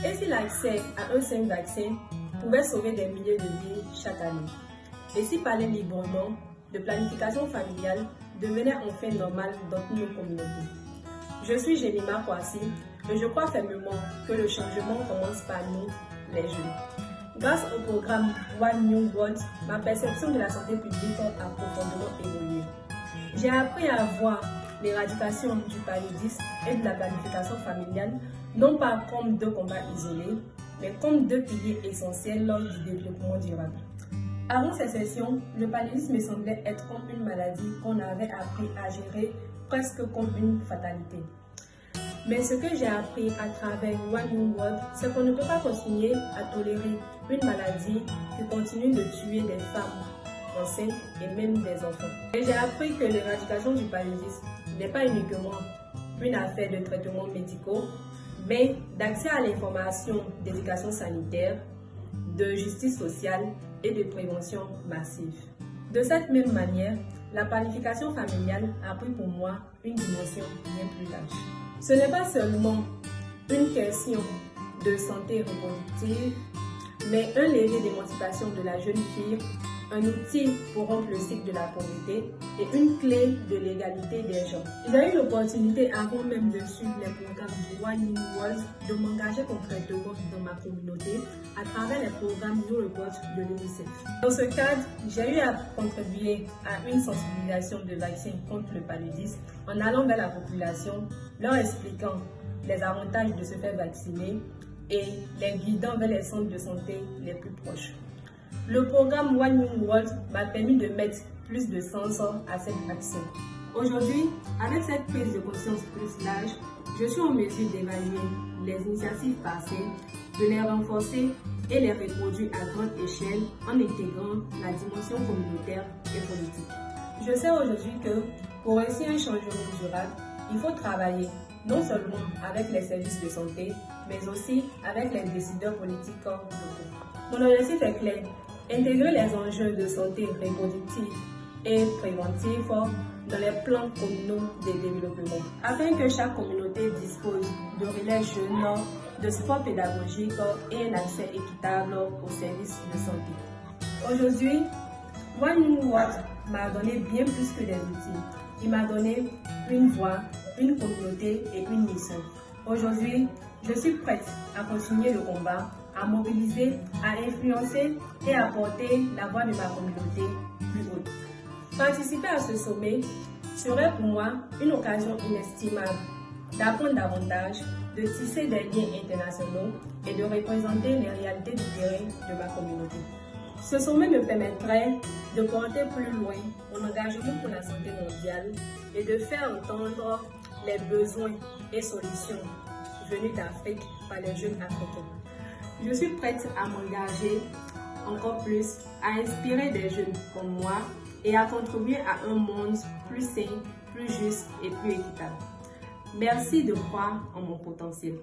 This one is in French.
Et si l'accès à un simple vaccin pouvait sauver des milliers de vies chaque année? Et si parler librement de planification familiale devenait enfin normal dans nos communautés? Je suis Jemima Kwasi et je crois fermement que le changement commence par nous, les jeunes. Grâce au programme One New World, ma perception de la santé publique a profondément évolué. J'ai appris à voir l'éradication du paludisme et de la planification familiale non pas comme deux combats isolés, mais comme deux piliers essentiels lors du développement durable. Avant cette session, le paludisme me semblait être comme une maladie qu'on avait appris à gérer presque comme une fatalité. Mais ce que j'ai appris à travers One New World, c'est qu'on ne peut pas continuer à tolérer une maladie qui continue de tuer des femmes enceintes et même des enfants. Et j'ai appris que l'éradication du paludisme n'est pas uniquement une affaire de traitements médicaux, mais d'accès à l'information, d'éducation sanitaire, de justice sociale et de prévention massive. De cette même manière, la planification familiale a pris pour moi une dimension bien plus large. Ce n'est pas seulement une question de santé reproductive, mais un levier d'émancipation de la jeune fille, un outil pour rompre le cycle de la pauvreté et une clé de l'égalité des gens. J'ai eu l'opportunité, avant même de suivre les programmes du One New World, de m'engager concrètement dans ma communauté à travers les programmes New Report de l'UNICEF. Dans ce cadre, j'ai eu à contribuer à une sensibilisation de vaccins contre le paludisme en allant vers la population, leur expliquant les avantages de se faire vacciner et les guidant vers les centres de santé les plus proches. Le programme One New World m'a permis de mettre plus de sens à cette action. Aujourd'hui, avec cette prise de conscience plus large, je suis en mesure d'évaluer les initiatives passées, de les renforcer et les reproduire à grande échelle en intégrant la dimension communautaire et politique. Je sais aujourd'hui que pour réussir un changement durable, il faut travailler non seulement avec les services de santé, mais aussi avec les décideurs politiques locaux. Mon objectif est clair: intégrer les enjeux de santé reproductive et préventive dans les plans communaux de développement, afin que chaque communauté dispose de relais jeunes, de support pédagogique et un accès équitable aux services de santé. Aujourd'hui, One New World m'a donné bien plus que des outils. Il m'a donné une voix, une communauté et une mission. Aujourd'hui, je suis prête à continuer le combat, à mobiliser, à influencer et à porter la voix de ma communauté plus haute. Participer à ce sommet serait pour moi une occasion inestimable d'apprendre davantage, de tisser des liens internationaux et de représenter les réalités du terrain de ma communauté. Ce sommet me permettrait de porter plus loin mon engagement pour la santé mondiale et de faire entendre les besoins et solutions venus d'Afrique par les jeunes africains. Je suis prête à m'engager encore plus, à inspirer des jeunes comme moi et à contribuer à un monde plus sain, plus juste et plus équitable. Merci de croire en mon potentiel.